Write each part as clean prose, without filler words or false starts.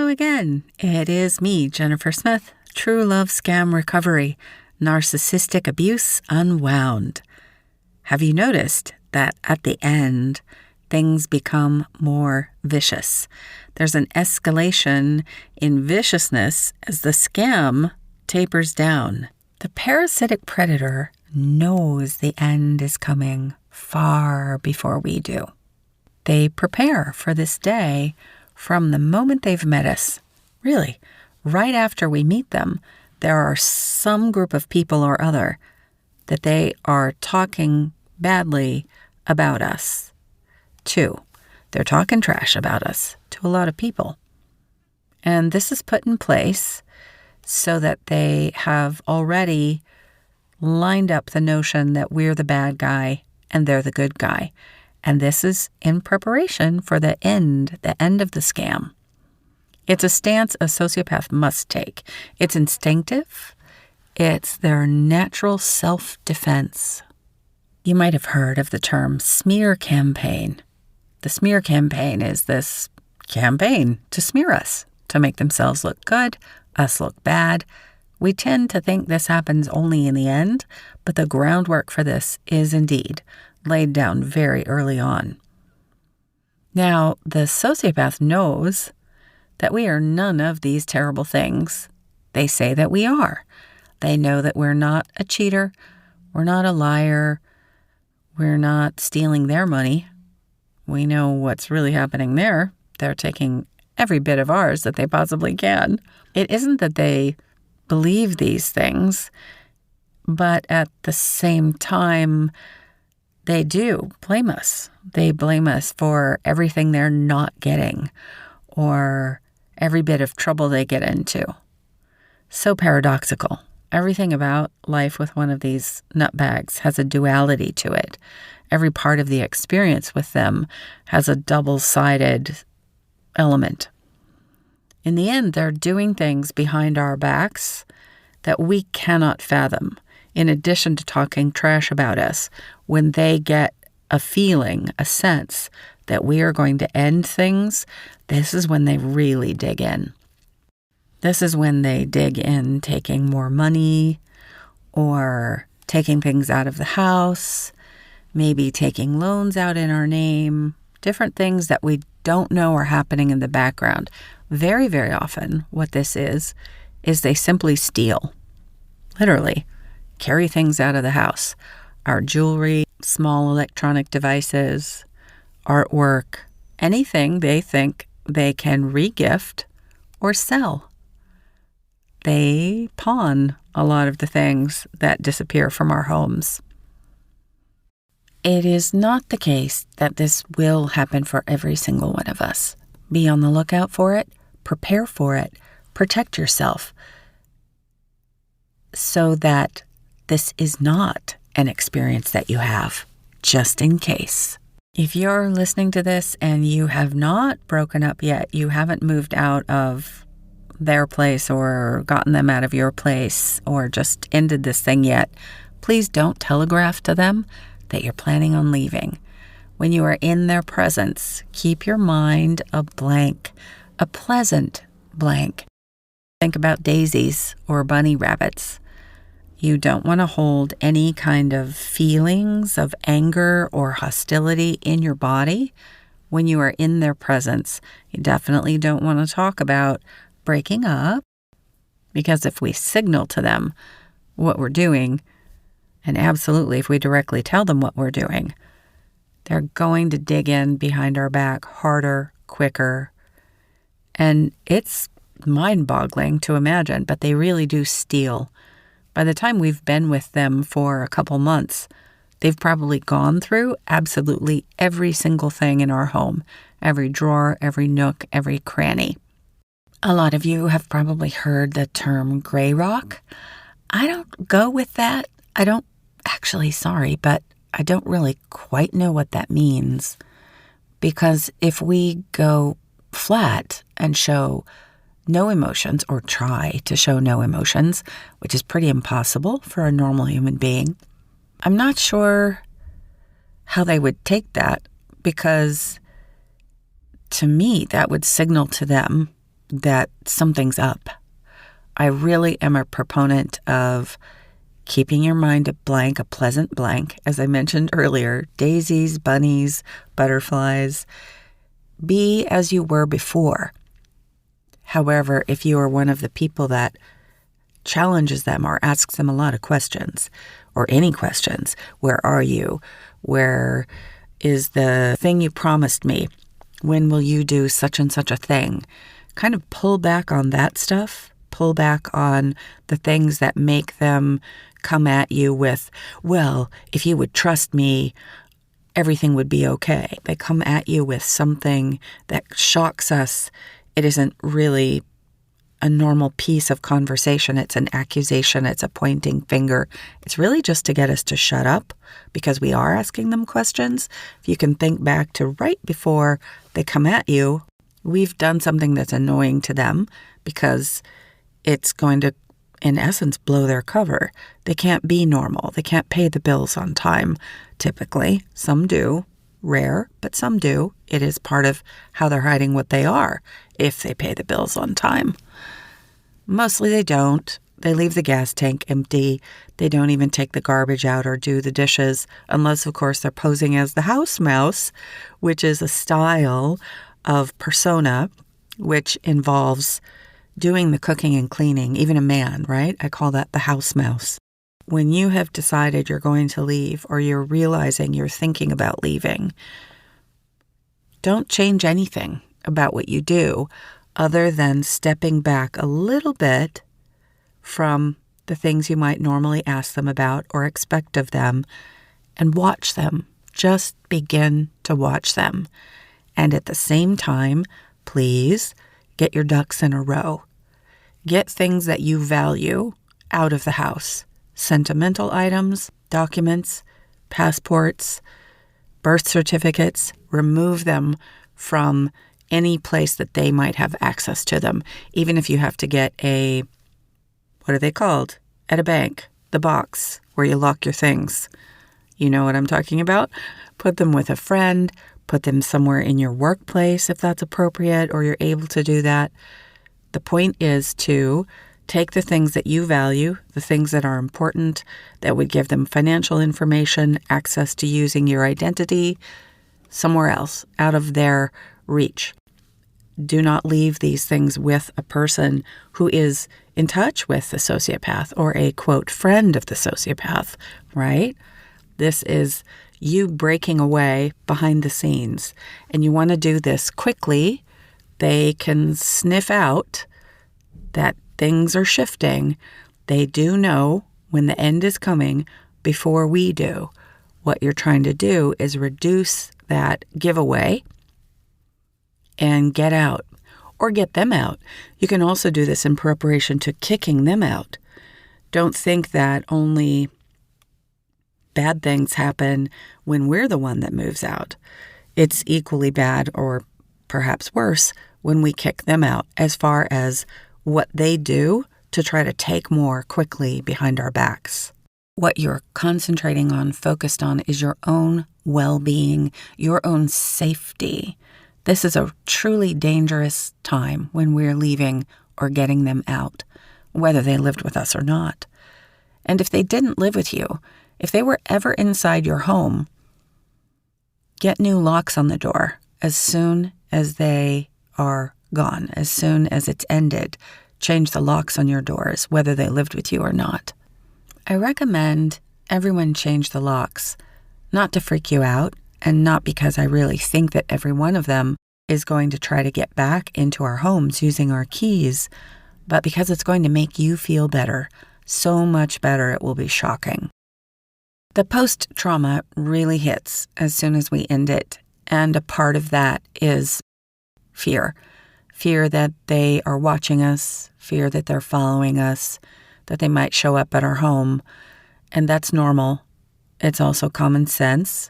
Hello again. It is me, Jennifer Smith, True Love Scam Recovery, Narcissistic Abuse Unwound. Have you noticed that at the end, things become more vicious? There's an escalation in viciousness as the scam tapers down. The parasitic predator knows the end is coming far before we do. They prepare for this day from the moment they've met us. Really, right after we meet them, there are some group of people or other that they are talking badly about us to. They're talking trash about us to a lot of people. And this is put in place so that they have already lined up the notion that we're the bad guy and they're the good guy. And this is in preparation for the end of the scam. It's a stance a sociopath must take. It's instinctive. It's their natural self-defense. You might have heard of the term smear campaign. The smear campaign is this campaign to smear us, to make themselves look good, us look bad. We tend to think this happens only in the end, but the groundwork for this is indeed laid down very early on. Now, the sociopath knows that we are none of these terrible things they say that we are. They know that we're not a cheater, we're not a liar, we're not stealing their money. We know what's really happening there. They're taking every bit of ours that they possibly can. It isn't that they believe these things, but at the same time, they do blame us. They blame us for everything they're not getting or every bit of trouble they get into. So paradoxical. Everything about life with one of these nutbags has a duality to it. Every part of the experience with them has a double-sided element. In the end, they're doing things behind our backs that we cannot fathom. In addition to talking trash about us, when they get a feeling, a sense that we are going to end things, this is when they really dig in. This is when they dig in, taking more money or taking things out of the house, maybe taking loans out in our name, different things that we don't know are happening in the background. Very, very often what this is they simply steal. Literally. Carry things out of the house. Our jewelry, small electronic devices, artwork, anything they think they can re-gift or sell. They pawn a lot of the things that disappear from our homes. It is not the case that this will happen for every single one of us. Be on the lookout for it, prepare for it, protect yourself so that this is not an experience that you have, just in case. If you're listening to this and you have not broken up yet, you haven't moved out of their place or gotten them out of your place or just ended this thing yet, please don't telegraph to them that you're planning on leaving. When you are in their presence, keep your mind a blank, a pleasant blank. Think about daisies or bunny rabbits. You don't want to hold any kind of feelings of anger or hostility in your body when you are in their presence. You definitely don't want to talk about breaking up, because if we signal to them what we're doing, and absolutely if we directly tell them what we're doing, they're going to dig in behind our back harder, quicker. And it's mind-boggling to imagine, but they really do steal. By the time we've been with them for a couple months, they've probably gone through absolutely every single thing in our home, every drawer, every nook, every cranny. A lot of you have probably heard the term gray rock. I don't go with that. I don't but I don't really quite know what that means. Because if we go flat and show no emotions, or try to show no emotions, which is pretty impossible for a normal human being, I'm not sure how they would take that, because to me, that would signal to them that something's up. I really am a proponent of keeping your mind a blank, a pleasant blank, as I mentioned earlier, daisies, bunnies, butterflies. Be as you were before. However, if you are one of the people that challenges them or asks them a lot of questions, or any questions, where are you? Where is the thing you promised me? When will you do such and such a thing? Kind of pull back on that stuff. Pull back on the things that make them come at you with, well, if you would trust me, everything would be okay. They come at you with something that shocks us. It isn't really a normal piece of conversation. It's an accusation. It's a pointing finger. It's really just to get us to shut up because we are asking them questions. If you can think back to right before they come at you, we've done something that's annoying to them because it's going to, in essence, blow their cover. They can't be normal. They can't pay the bills on time, typically. Some do. Rare, but some do. It is part of how they're hiding what they are if they pay the bills on time. Mostly they don't. They leave the gas tank empty. They don't even take the garbage out or do the dishes, unless, of course, they're posing as the house mouse, which is a style of persona which involves doing the cooking and cleaning, even a man, right? I call that the house mouse. When you have decided you're going to leave or you're realizing you're thinking about leaving, don't change anything about what you do other than stepping back a little bit from the things you might normally ask them about or expect of them and watch them. Just begin to watch them. And at the same time, please get your ducks in a row. Get things that you value out of the house. Sentimental items, documents, passports, birth certificates. Remove them from any place that they might have access to them. Even if you have to get what are they called? At a bank, the box where you lock your things. You know what I'm talking about? Put them with a friend. Put them somewhere in your workplace if that's appropriate or you're able to do that. The point is to take the things that you value, the things that are important, that would give them financial information, access to using your identity, somewhere else, out of their reach. Do not leave these things with a person who is in touch with the sociopath or a, quote, friend of the sociopath, right? This is you breaking away behind the scenes, and you want to do this quickly. They can sniff out that things are shifting. They do know when the end is coming before we do. What you're trying to do is reduce that giveaway and get out or get them out. You can also do this in preparation to kicking them out. Don't think that only bad things happen when we're the one that moves out. It's equally bad or perhaps worse when we kick them out as far as what they do to try to take more quickly behind our backs. What you're concentrating on, focused on, is your own well-being, your own safety. This is a truly dangerous time when we're leaving or getting them out, whether they lived with us or not. And if they didn't live with you, if they were ever inside your home, get new locks on the door as soon as they are gone, as soon as it's ended. Change the locks on your doors, whether they lived with you or not. I recommend everyone change the locks, not to freak you out, and not because I really think that every one of them is going to try to get back into our homes using our keys, but because it's going to make you feel better, so much better it will be shocking. The post-trauma really hits as soon as we end it, and a part of that is fear. Fear that they are watching us, fear that they're following us, that they might show up at our home, and that's normal. It's also common sense,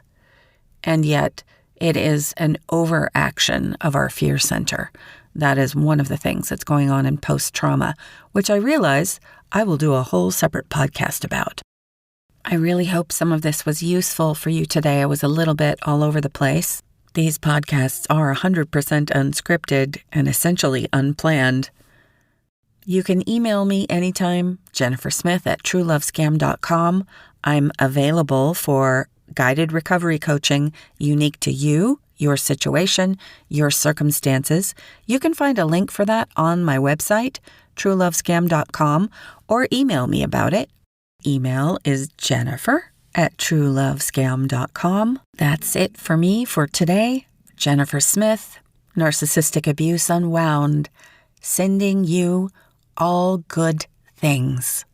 and yet it is an overaction of our fear center. That is one of the things that's going on in post-trauma, which I realize I will do a whole separate podcast about. I really hope some of this was useful for you today. I was a little bit all over the place. These podcasts are 100% unscripted and essentially unplanned. You can email me anytime, jennifersmith@truelovescam.com. I'm available for guided recovery coaching unique to you, your situation, your circumstances. You can find a link for that on my website, truelovescam.com, or email me about it. Email is jennifer@truelovescam.com. That's it for me for today. Jennifer Smith, Narcissistic Abuse Unwound, sending you all good things.